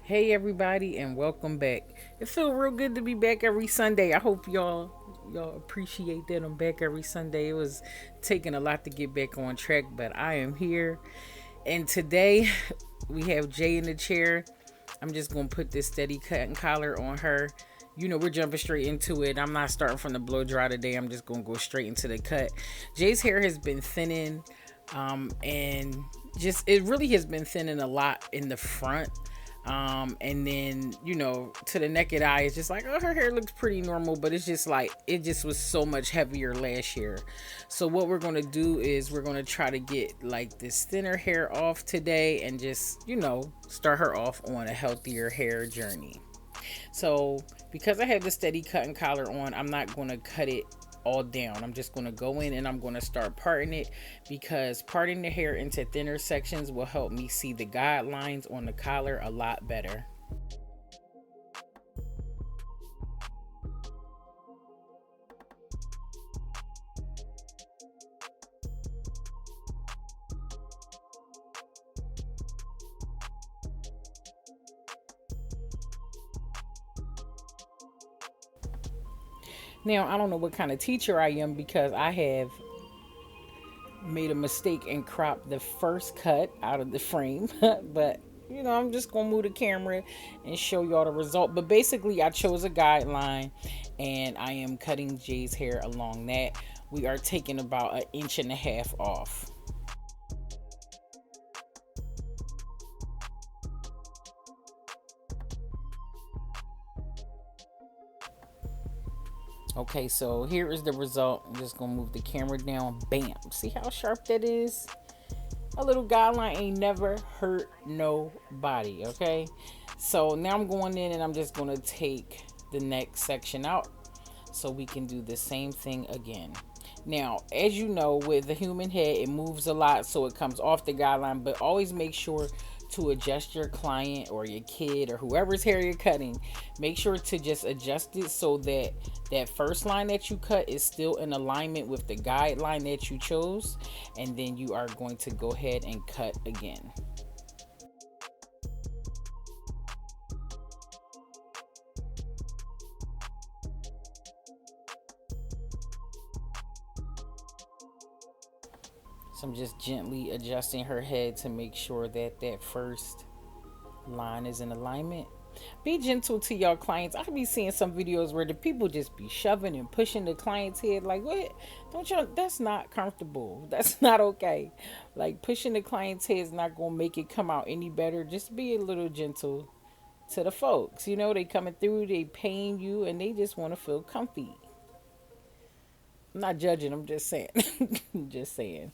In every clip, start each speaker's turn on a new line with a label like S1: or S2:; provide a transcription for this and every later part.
S1: Hey everybody and welcome back. It feels real good to be back every Sunday. I hope y'all appreciate that I'm back every Sunday. It was taking a lot to get back on track, but I am here. And today we have Jay in the chair. I'm just gonna put this steady cutting collar on her. We're jumping straight into it. I'm not starting from the blow dry today. I'm just gonna go straight into the cut. Jay's hair has been thinning, and just it really has been thinning a lot in the front. And then, to the naked eye, it's just like, oh, her hair looks pretty normal, but it's just like, it just was so much heavier last year. So, what we're going to do is we're going to try to get like this thinner hair off today and just, start her off on a healthier hair journey. So, because I have the steady cut and collar on, I'm not going to cut it all down. I'm just going to go in and I'm going to start parting it because parting the hair into thinner sections will help me see the guidelines on the collar a lot better. Now, I don't know what kind of teacher I am because I have made a mistake and cropped the first cut out of the frame, but I'm just gonna move the camera and show y'all the result. But basically, I chose a guideline and I am cutting Jay's hair along that. We are taking about an inch and a half off. Okay, so here is the result. I'm just gonna move the camera down. Bam! See how sharp that is? A little guideline ain't never hurt nobody. Okay, so now I'm going in and I'm just gonna take the next section out so we can do the same thing again. Now, as you know, with the human head, it moves a lot, so it comes off the guideline, but always make sure to adjust your client or your kid or whoever's hair you're cutting. Make sure to just adjust it so that that first line that you cut is still in alignment with the guideline that you chose, and then you are going to go ahead and cut again. So I'm just gently adjusting her head to make sure that that first line is in alignment. Be gentle to your clients. I be seeing some videos where the people just be shoving and pushing the client's head. Like, what? Don't you? That's not comfortable. That's not okay. Like, pushing the client's head is not gonna make it come out any better. Just be a little gentle to the folks. They coming through, they paying you, and they just want to feel comfy. I'm not judging. I'm just saying. Just saying.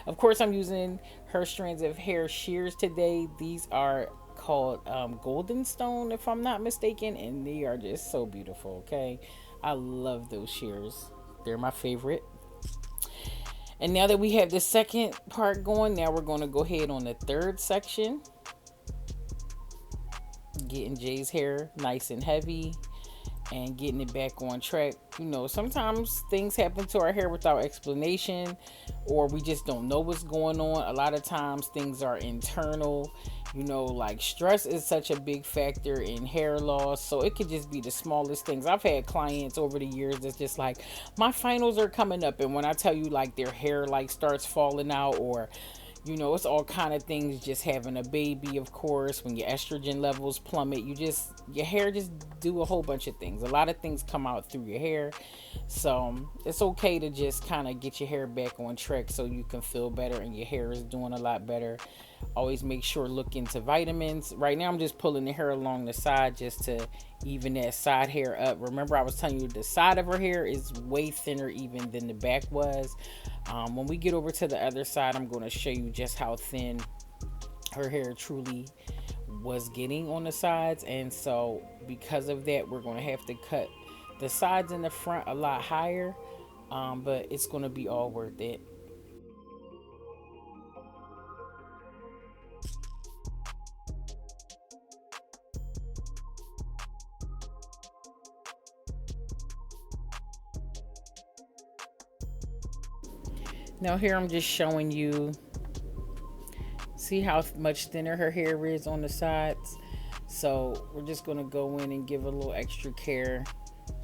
S1: Of course, I'm using her strands of hair shears today. These are called Golden Stone, if I'm not mistaken, and they are just so beautiful. Okay, I love those shears. They're my favorite. And now that we have the second part going, now we're going to go ahead on the third section. Getting Jay's hair nice and heavy and getting it back on track. Sometimes things happen to our hair without explanation, or we just don't know what's going on. A lot of times things are internal. Like stress is such a big factor in hair loss, so it could just be the smallest things. I've had clients over the years that's just like, my finals are coming up, and when I tell you, like, their hair like starts falling out, or it's all kind of things. Just having a baby, of course, when your estrogen levels plummet, your hair just do a whole bunch of things. A lot of things come out through your hair. So it's okay to just kind of get your hair back on track so you can feel better and your hair is doing a lot better. Always make sure look into vitamins. Right now I'm just pulling the hair along the side just to even that side hair up. Remember, I was telling you the side of her hair is way thinner even than the back was. When we get over to the other side, I'm going to show you just how thin her hair truly was getting on the sides. And so because of that, we're going to have to cut the sides and the front a lot higher, but it's going to be all worth it. Now here I'm just showing you, see how much thinner her hair is on the sides. So we're just going to go in and give a little extra care,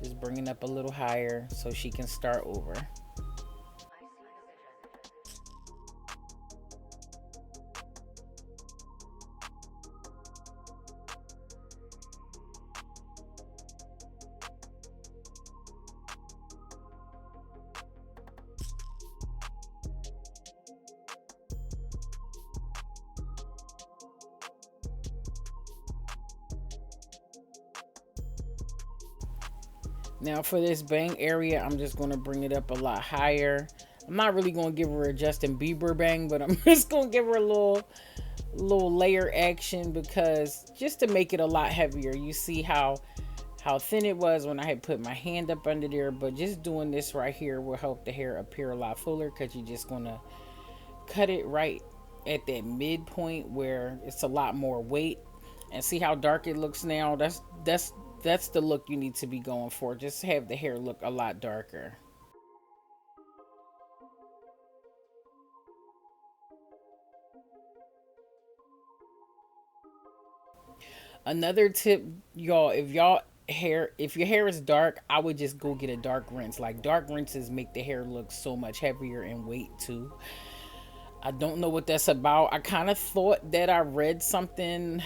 S1: just bring it up a little higher so she can start over. Now for this bang area, I'm just going to bring it up a lot higher. I'm not really going to give her a Justin Bieber bang, but I'm just going to give her a little layer action, because just to make it a lot heavier. You see how thin it was when I had put my hand up under there, but just doing this right here will help the hair appear a lot fuller, because you're just going to cut it right at that midpoint where it's a lot more weight. And see how dark it looks now? That's the look you need to be going for. Just have the hair look a lot darker. Another tip, y'all, if your hair is dark, I would just go get a dark rinse. Like, dark rinses make the hair look so much heavier in weight too. I don't know what that's about. I kind of thought that I read something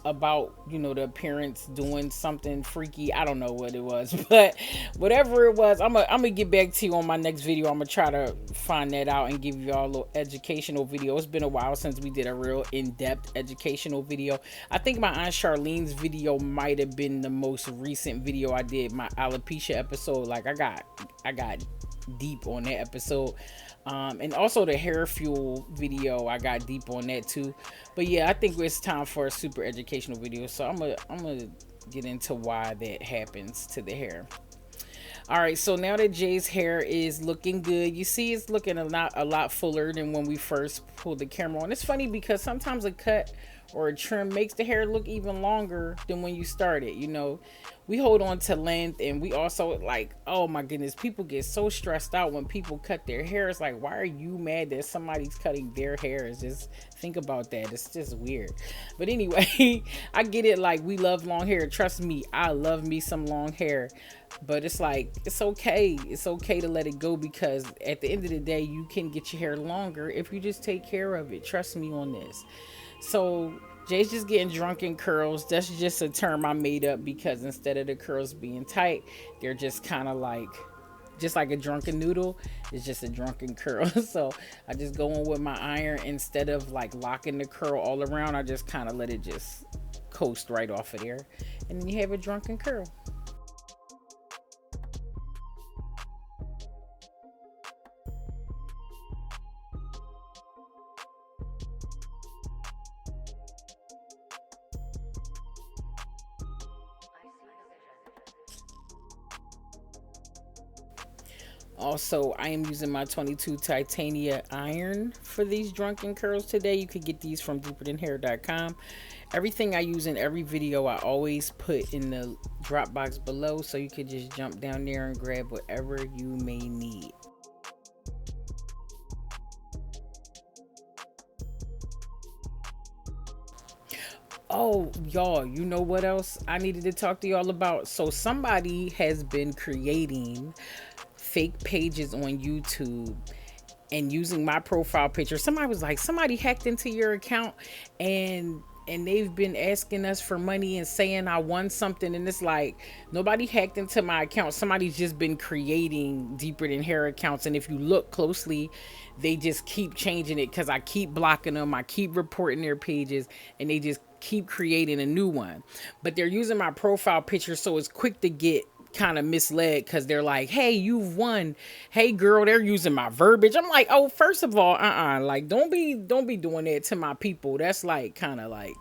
S1: about, the appearance doing something freaky. I don't know what it was, but whatever it was, I'm gonna get back to you on my next video. I'm gonna try to find that out and give y'all a little educational video. It's been a while since we did a real in-depth educational video. I think my Aunt Charlene's video might have been the most recent video I did, my alopecia episode. Like, I got deep on that episode. And also the hair fuel video, I got deep on that too. But yeah, I think it's time for a super educational video. So I'm gonna get into why that happens to the hair. All right, so now that Jay's hair is looking good, you see it's looking a lot fuller than when we first pulled the camera on. It's funny because sometimes a cut or a trim makes the hair look even longer than when you started. We hold on to length, and we also, like, oh my goodness, people get so stressed out when people cut their hair. It's like, why are you mad that somebody's cutting their hair? It's just, think about that. It's just weird. But anyway, I get it. Like, we love long hair. Trust me, I love me some long hair. But it's like, it's okay. It's okay to let it go, because at the end of the day, you can get your hair longer if you just take care of it. Trust me on this. So Jay's just getting drunken curls. That's just a term I made up, because instead of the curls being tight, they're just kind of like, just like a drunken noodle. It's just a drunken curl. So I just go in with my iron. Instead of like locking the curl all around, I just kind of let it just coast right off of there. And then you have a drunken curl. Also, I am using my 22 titania iron for these drunken curls today. You could get these from deeperthanhair.com. Everything I use in every video, I always put in the drop box below, so you could just jump down there and grab whatever you may need. Oh, y'all, you know what else I needed to talk to y'all about? So somebody has been creating fake pages on YouTube and using my profile picture. Somebody was like, somebody hacked into your account and they've been asking us for money and saying I won something. And it's like, nobody hacked into my account. Somebody's just been creating Deeper Than Hair accounts. And if you look closely, they just keep changing it, because I keep blocking them. I keep reporting their pages, and they just keep creating a new one. But they're using my profile picture, so it's quick to get kind of misled, because they're like, hey, you've won. Hey girl, they're using my verbiage. I'm like, oh, first of all, like, don't be doing that to my people. That's like, kind of like,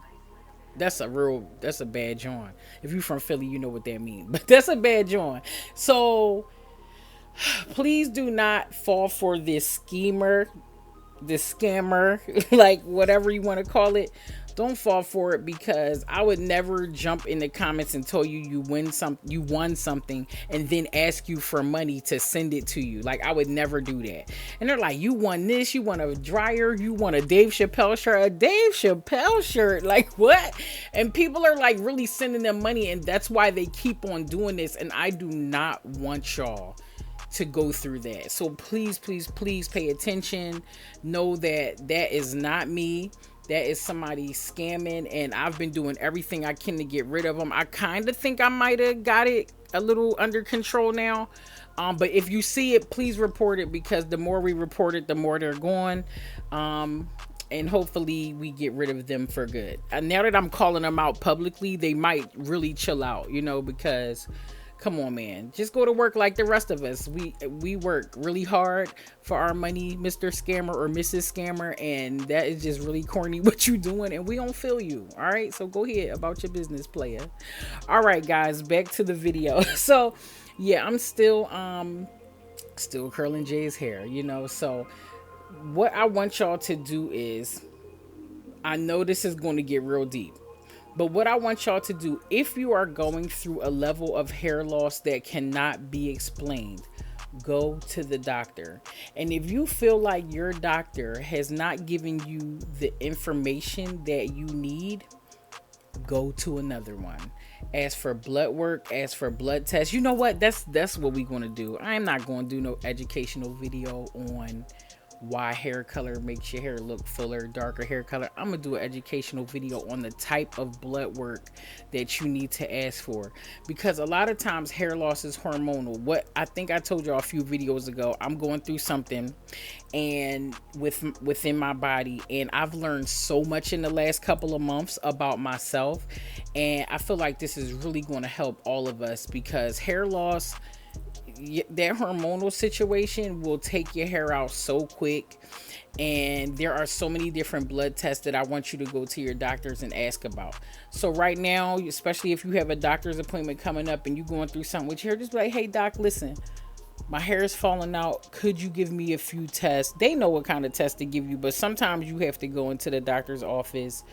S1: that's a bad joint. If you from Philly, you know what that means. But that's a bad joint. So please do not fall for this schemer. this scammer, like whatever you want to call it, don't fall for it, because I would never jump in the comments and tell you you won something and then ask you for money to send it to you. Like, I would never do that. And they're like, you won this, you won a dryer, you won a Dave Chappelle shirt. A Dave Chappelle shirt? Like, what? And people are like really sending them money, and that's why they keep on doing this. And I do not want y'all to go through that. So please, please, please pay attention. Know that that is not me. That is somebody scamming, and I've been doing everything I can to get rid of them. I kind of think I might have got it a little under control now. But if you see it, please report it, because the more we report it, the more they're going. And hopefully we get rid of them for good. And now that I'm calling them out publicly, they might really chill out, because come on, man, just go to work like the rest of us. We work really hard for our money, Mr. Scammer or Mrs. Scammer, and that is just really corny what you doing, and we don't feel you. All right, so go ahead about your business, player. All right, guys, back to the video. So yeah, I'm still curling Jay's hair, so what I want y'all to do is, I know this is going to get real deep, but what I want y'all to do, if you are going through a level of hair loss that cannot be explained, go to the doctor. And if you feel like your doctor has not given you the information that you need, go to another one. Ask for blood work, ask for blood tests. You know what? That's what we're going to do. I'm not going to do no educational video on why hair color makes your hair look fuller, darker hair color. I'm gonna do an educational video on the type of blood work that you need to ask for, because a lot of times hair loss is hormonal. What I think I told y'all a few videos ago, I'm going through something and within my body, and I've learned so much in the last couple of months about myself, and I feel like this is really going to help all of us, because hair loss, that hormonal situation will take your hair out so quick. And there are so many different blood tests that I want you to go to your doctors and ask about. So right now, especially if you have a doctor's appointment coming up and you're going through something with your hair, just be like, hey doc, listen, my hair is falling out, could you give me a few tests? They know what kind of tests to give you, but sometimes you have to go into the doctor's office,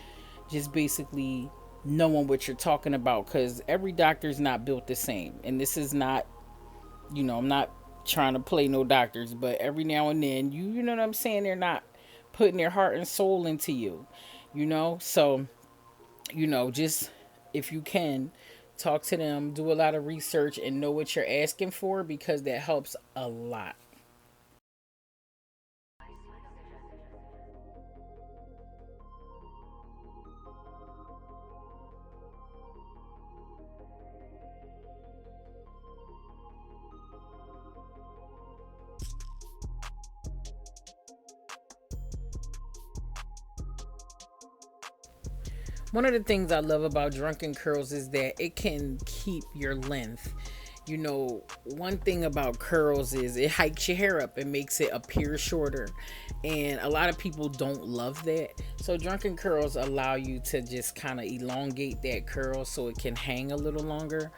S1: just basically knowing what you're talking about, because every doctor's not built the same. And this is not, I'm not trying to play no doctors, but every now and then, you know what I'm saying, they're not putting their heart and soul into you, so, just, if you can, talk to them, do a lot of research, and know what you're asking for, because that helps a lot. One of the things I love about Drunken Curls is that it can keep your length. One thing about curls is it hikes your hair up and makes it appear shorter. And a lot of people don't love that. So Drunken Curls allow you to just kind of elongate that curl so it can hang a little longer.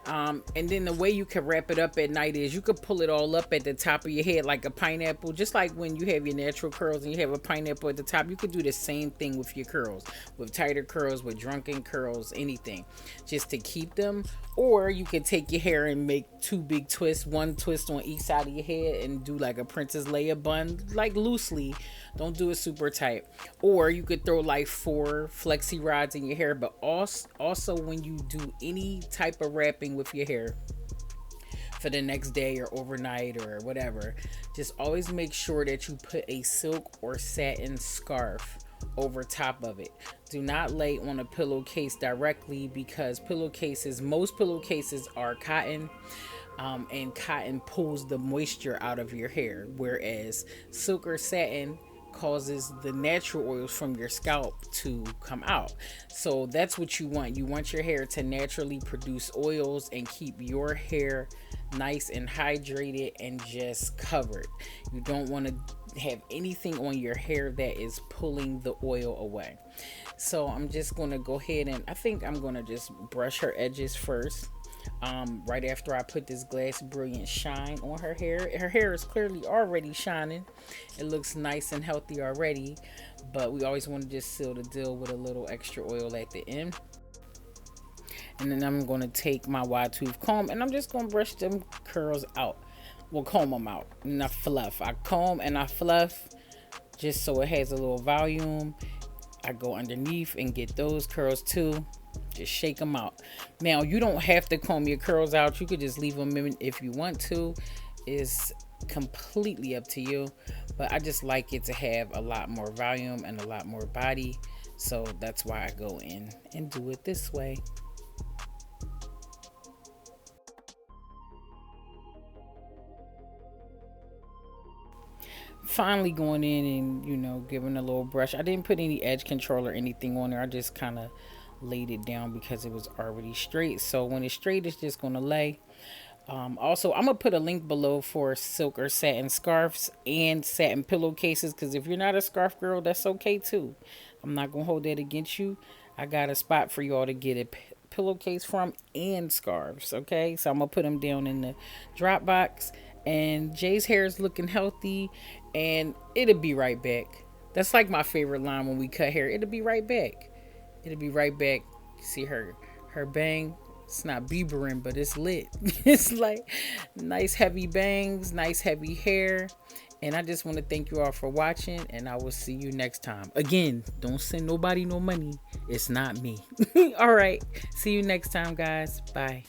S1: And then the way you can wrap it up at night is you could pull it all up at the top of your head like a pineapple. Just like when you have your natural curls and you have a pineapple at the top, you could do the same thing with your curls. With tighter curls, with Drunken Curls, anything. Just to keep them. Or you could take your hair and make two big twists, one twist on each side of your head, and do like a Princess Leia bun, like loosely. Don't do it super tight. Or you could throw like 4 flexi rods in your hair. But also when you do any type of wrapping with your hair for the next day or overnight or whatever, just always make sure that you put a silk or satin scarf over top of it. Do not lay on a pillowcase directly, because most pillowcases are cotton, and cotton pulls the moisture out of your hair, whereas silk or satin causes the natural oils from your scalp to come out. So that's what you want. You want your hair to naturally produce oils and keep your hair nice and hydrated and just covered. You don't want to have anything on your hair that is pulling the oil away. So I'm just going to go ahead and I think I'm going to just brush her edges first. Right after I put this Glass Brilliant Shine on her hair. Her hair is clearly already shining. It looks nice and healthy already, but we always want to just seal the deal with a little extra oil at the end. And then I'm going to take my wide tooth comb and I'm just going to brush them curls out. Well, comb them out. And I fluff. I comb and I fluff just so it has a little volume. I go underneath and get those curls too. Just shake them out. Now, you don't have to comb your curls out. You could just leave them in if you want to. It's completely up to you. But I just like it to have a lot more volume and a lot more body. So that's why I go in and do it this way. Finally going in and, giving a little brush. I didn't put any edge control or anything on there. I just kind of laid it down because it was already straight. So when it's straight, it's just going to lay. Also, I'm going to put a link below for silk or satin scarves and satin pillowcases, because if you're not a scarf girl, that's okay too. I'm not going to hold that against you. I got a spot for you all to get a pillowcase from and scarves, okay? So I'm going to put them down in the drop box. And Jay's hair is looking healthy, and it'll be right back. That's like my favorite line when we cut hair. It'll be right back. It'll be right back. See her bang. It's not Biebering, but it's lit. It's like nice heavy bangs, nice heavy hair. And I just want to thank you all for watching, and I will see you next time. Again, don't send nobody no money. It's not me. All right. See you next time, guys. Bye.